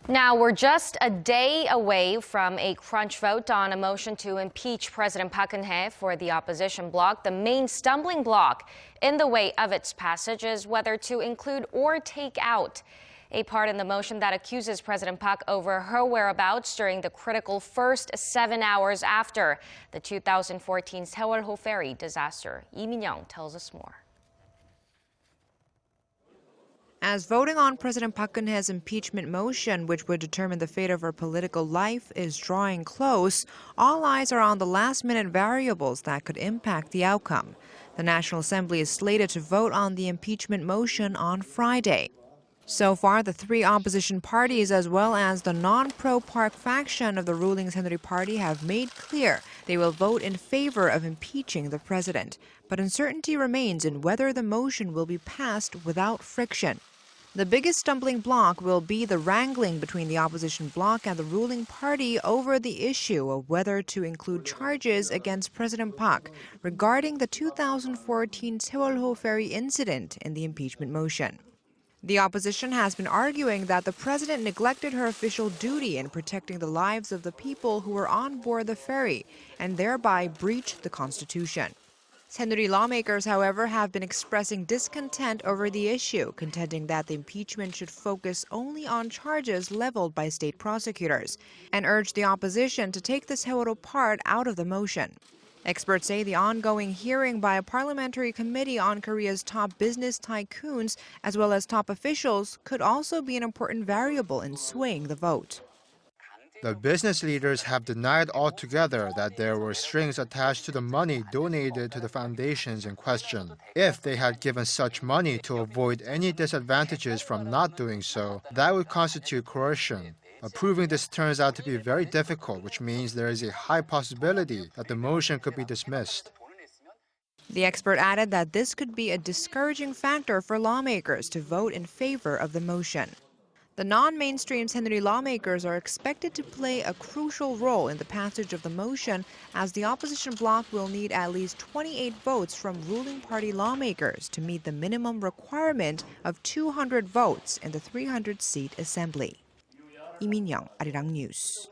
Now, we're just a day away from a crunch vote on a motion to impeach President Park Geun-hye for the opposition bloc. The main stumbling block in the way of its passage is whether to include or take out a part in the motion that accuses President Park over her whereabouts during the critical first 7 hours after the 2014 Sewol-ho ferry disaster. Minyoung tells us more. As voting on President Park Geun-hye's impeachment motion, which would determine the fate of her political life, is drawing close, all eyes are on the last-minute variables that could impact the outcome. The National Assembly is slated to vote on the impeachment motion on Friday. So far, the three opposition parties, as well as the non-pro-Park faction of the ruling Saenuri Party, have made clear they will vote in favor of impeaching the president. But uncertainty remains in whether the motion will be passed without friction. The biggest stumbling block will be the wrangling between the opposition bloc and the ruling party over the issue of whether to include charges against President Park regarding the 2014 Sewol-ho ferry incident in the impeachment motion. The opposition has been arguing that the president neglected her official duty in protecting the lives of the people who were on board the ferry and thereby breached the Constitution. Saenuri lawmakers, however, have been expressing discontent over the issue, contending that the impeachment should focus only on charges leveled by state prosecutors, and urge the opposition to take the Sewol-ho part out of the motion. Experts say the ongoing hearing by a parliamentary committee on Korea's top business tycoons, as well as top officials, could also be an important variable in swaying the vote. The business leaders have denied altogether that there were strings attached to the money donated to the foundations in question. If they had given such money to avoid any disadvantages from not doing so, that would constitute coercion. Proving this turns out to be very difficult, which means there is a high possibility that the motion could be dismissed. The expert added that this could be a discouraging factor for lawmakers to vote in favor of the motion. The non-mainstream Saenuri lawmakers are expected to play a crucial role in the passage of the motion, as the opposition bloc will need at least 28 votes from ruling party lawmakers to meet the minimum requirement of 200 votes in the 300-seat assembly. Minyoung, Arirang News.